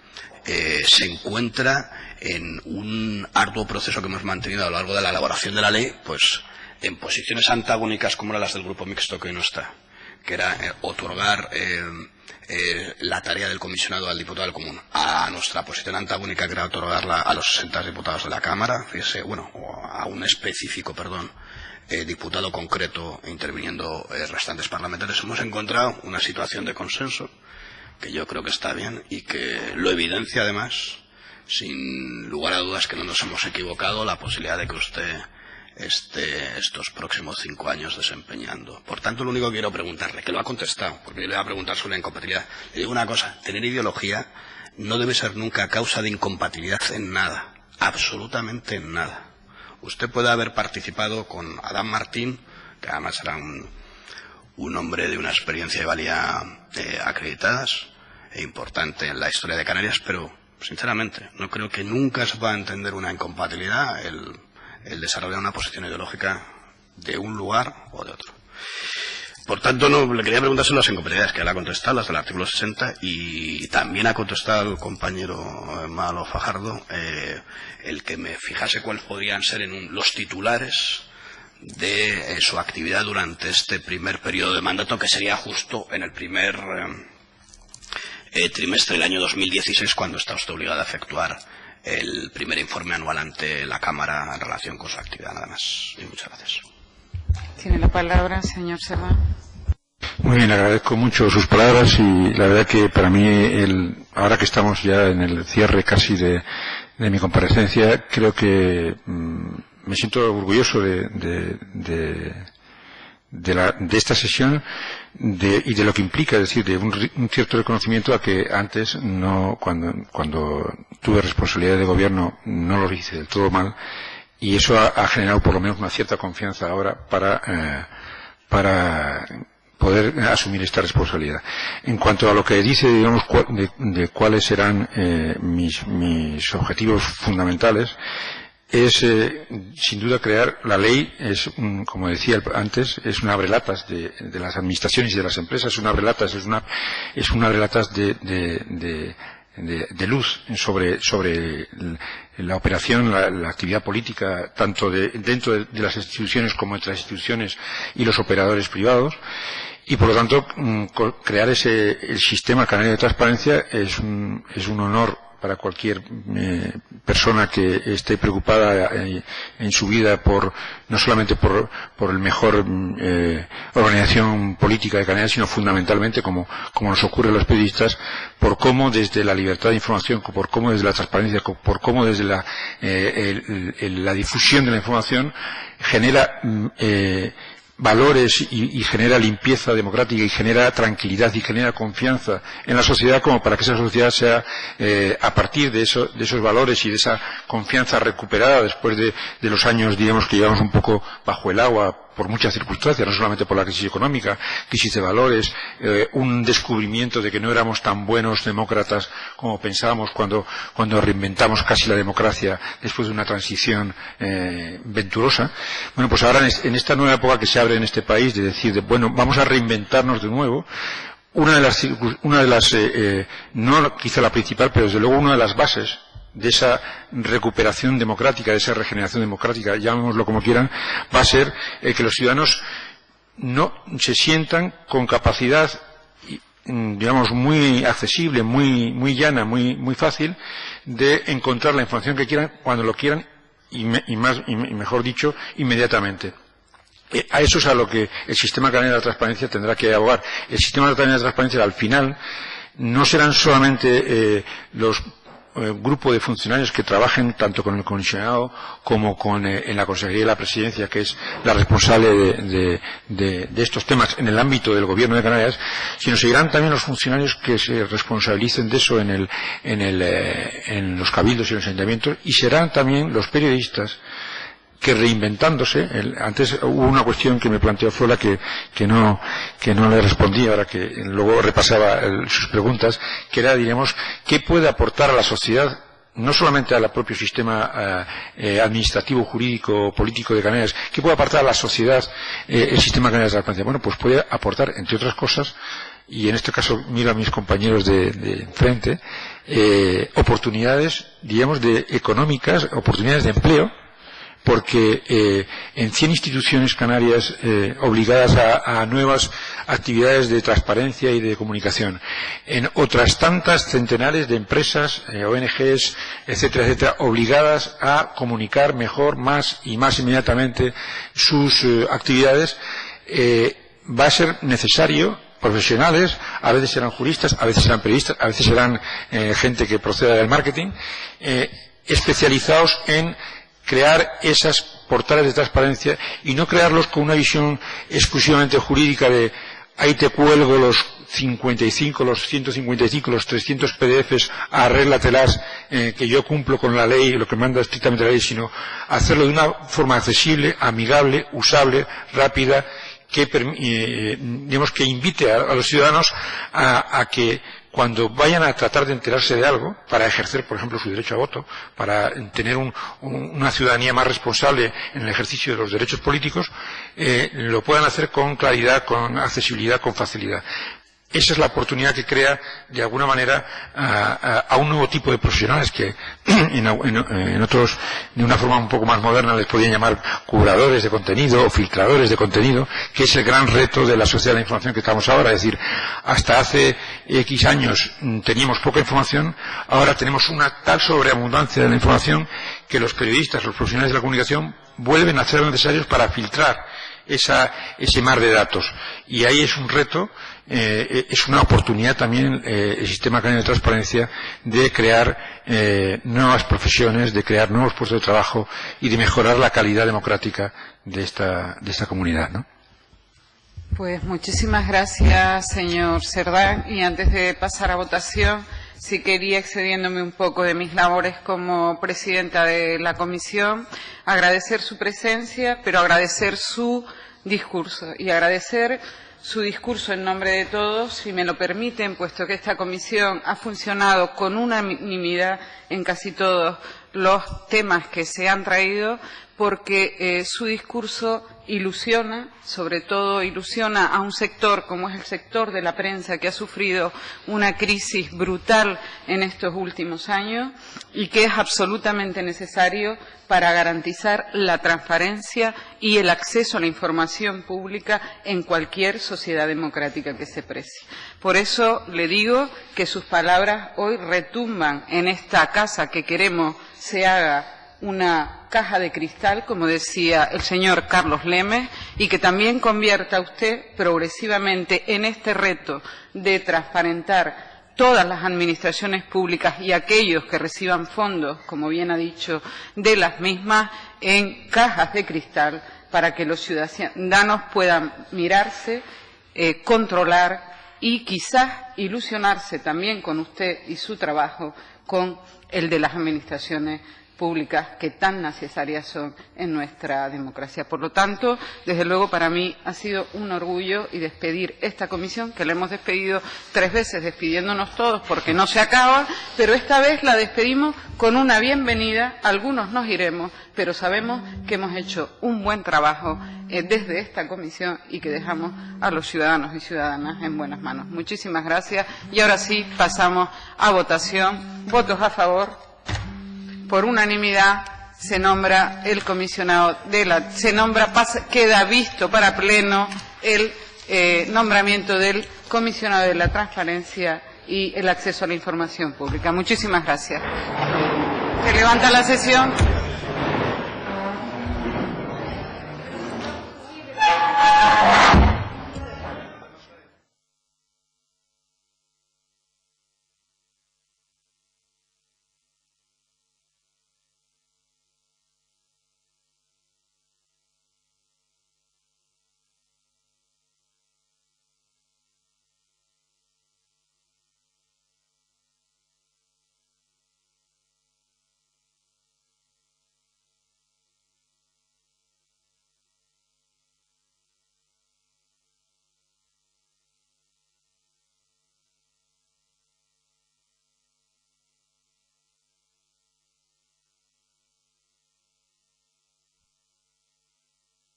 S5: se encuentra en un arduo proceso que hemos mantenido a lo largo de la elaboración de la ley, pues en posiciones antagónicas como eran las del grupo mixto que hoy no está, que era otorgar la tarea del comisionado al diputado del común a nuestra posición antagónica, que era otorgarla a los 60 diputados de la Cámara, fíjese, bueno, o a un específico, diputado concreto interviniendo restantes parlamentarios, hemos encontrado una situación de consenso que yo creo que está bien y que lo evidencia además, sin lugar a dudas, que no nos hemos equivocado, la posibilidad de que usted esté estos próximos 5 años desempeñando. Por tanto, lo único que quiero preguntarle, que lo ha contestado, porque yo le voy a preguntar sobre la incompatibilidad. Le digo una cosa, tener ideología no debe ser nunca causa de incompatibilidad en nada, absolutamente en nada. Usted puede haber participado con Adán Martín, que además era un hombre de una experiencia y valía acreditadas e importante en la historia de Canarias, pero sinceramente no creo que nunca se pueda entender una incompatibilidad el desarrollar una posición ideológica de un lugar o de otro. Por tanto, no le quería preguntar sobre las incompatibilidades, que él ha contestado, las del artículo 60, y también ha contestado el compañero Malo Fajardo, el que me fijase cuáles podrían ser los titulares de su actividad durante este primer periodo de mandato, que sería justo en el primer trimestre del año 2016, cuando está usted obligado a efectuar el primer informe anual ante la Cámara en relación con su actividad. Nada más. Y muchas gracias.
S1: Tiene la palabra, señor Cerdán.
S2: Muy bien, le agradezco mucho sus palabras y la verdad que para mí, ahora que estamos ya en el cierre casi de mi comparecencia, creo que me siento orgulloso de esta sesión y de lo que implica, es decir, de un cierto reconocimiento a que antes, cuando tuve responsabilidad de gobierno, no lo hice del todo mal, y eso ha generado por lo menos una cierta confianza ahora para poder asumir esta responsabilidad. En cuanto a lo que dice, digamos, de cuáles serán mis objetivos fundamentales, es sin duda crear la ley, como decía antes, es un abrelatas de las administraciones y de las empresas, es un abrelatas de luz sobre la operación, la actividad política, tanto dentro de las instituciones como entre las instituciones y los operadores privados. Y por lo tanto, crear el sistema canario de transparencia es un honor para cualquier persona que esté preocupada en su vida no solamente por el mejor organización política de Canarias, sino fundamentalmente, como nos ocurre a los periodistas, por cómo desde la libertad de información, por cómo desde la transparencia, por cómo desde la difusión de la información genera valores y genera limpieza democrática y genera tranquilidad y genera confianza en la sociedad, como para que esa sociedad sea a partir de esos valores y de esa confianza recuperada después de los años, digamos, que llevamos un poco bajo el agua por muchas circunstancias, no solamente por la crisis económica, crisis de valores, un descubrimiento de que no éramos tan buenos demócratas como pensábamos cuando reinventamos casi la democracia después de una transición venturosa. Bueno, pues ahora en esta nueva época que se abre en este país, de decir, bueno, vamos a reinventarnos de nuevo, una de las no quizá la principal, pero desde luego una de las bases de esa recuperación democrática, de esa regeneración democrática, llamémoslo como quieran, va a ser que los ciudadanos no se sientan con capacidad, digamos, muy accesible, muy llana, muy fácil, de encontrar la información que quieran, cuando lo quieran, y mejor dicho, inmediatamente. A eso es a lo que el sistema canario de la transparencia tendrá que abogar. El sistema canario de la transparencia, al final, no serán solamente los grupo de funcionarios que trabajen tanto con el comisionado como en la Consejería de la Presidencia, que es la responsable de estos temas en el ámbito del Gobierno de Canarias, sino seguirán también los funcionarios que se responsabilicen de eso en los cabildos y los ayuntamientos, y serán también los periodistas que, reinventándose, antes hubo una cuestión que me planteó Fuela que no le respondí, ahora que luego repasaba sus preguntas, que era, diremos, ¿qué puede aportar a la sociedad, no solamente al propio sistema administrativo, jurídico, político de Canarias, qué puede aportar a la sociedad el sistema canario de transparencia? Bueno, pues puede aportar, entre otras cosas, y en este caso miro a mis compañeros de frente, oportunidades, digamos, económicas, oportunidades de empleo, porque en 100 instituciones canarias obligadas a nuevas actividades de transparencia y de comunicación, en otras tantas centenares de empresas, ONGs, etcétera, etcétera, obligadas a comunicar mejor, más y más inmediatamente sus actividades, va a ser necesario profesionales, a veces serán juristas, a veces serán periodistas, a veces serán gente que proceda del marketing, especializados en crear esas portales de transparencia y no crearlos con una visión exclusivamente jurídica de ahí te cuelgo los 55, los 155, los 300 PDFs, arréglatelas, que yo cumplo con la ley, lo que manda estrictamente la ley, sino hacerlo de una forma accesible, amigable, usable, rápida, que digamos que invite a los ciudadanos a que cuando vayan a tratar de enterarse de algo, para ejercer, por ejemplo, su derecho a voto, para tener una ciudadanía más responsable en el ejercicio de los derechos políticos, lo puedan hacer con claridad, con accesibilidad, con facilidad. Esa es la oportunidad que crea, de alguna manera, a un nuevo tipo de profesionales que en otros, de una forma un poco más moderna, les podían llamar curadores de contenido o filtradores de contenido, que es el gran reto de la sociedad de la información que estamos ahora. Es decir, hasta hace X años teníamos poca información, ahora tenemos una tal sobreabundancia de la información que los periodistas, los profesionales de la comunicación, vuelven a ser necesarios para filtrar ese mar de datos. Y ahí es un reto, es una oportunidad también el sistema canario de transparencia de crear nuevas profesiones, de crear nuevos puestos de trabajo y de mejorar la calidad democrática de esta comunidad, ¿no?
S1: Pues muchísimas gracias, señor Cerdán. Y antes de pasar a votación, sí quería, excediéndome un poco de mis labores como presidenta de la comisión, agradecer su presencia, pero agradecer su discurso y agradecer su discurso en nombre de todos, si me lo permiten, puesto que esta comisión ha funcionado con unanimidad en casi todos los temas que se han traído, porque su discurso ilusiona, sobre todo ilusiona a un sector como es el sector de la prensa, que ha sufrido una crisis brutal en estos últimos años y que es absolutamente necesario para garantizar la transparencia y el acceso a la información pública en cualquier sociedad democrática que se precie. Por eso le digo que sus palabras hoy retumban en esta casa que queremos se haga una caja de cristal, como decía el señor Carlos Lemes, y que también convierta usted progresivamente en este reto de transparentar todas las administraciones públicas y aquellos que reciban fondos, como bien ha dicho, de las mismas, en cajas de cristal, para que los ciudadanos puedan mirarse, controlar y quizás ilusionarse también con usted y su trabajo, con el de las administraciones públicas que tan necesarias son en nuestra democracia. Por lo tanto, desde luego para mí ha sido un orgullo y despedir esta comisión, que la hemos despedido 3 veces, despidiéndonos todos porque no se acaba, pero esta vez la despedimos con una bienvenida. Algunos nos iremos, pero sabemos que hemos hecho un buen trabajo desde esta comisión y que dejamos a los ciudadanos y ciudadanas en buenas manos. Muchísimas gracias y ahora sí pasamos a votación. Votos a favor. Por unanimidad se nombra el comisionado queda visto para pleno el nombramiento del comisionado de la transparencia y el acceso a la información pública. Muchísimas gracias. Se levanta la sesión.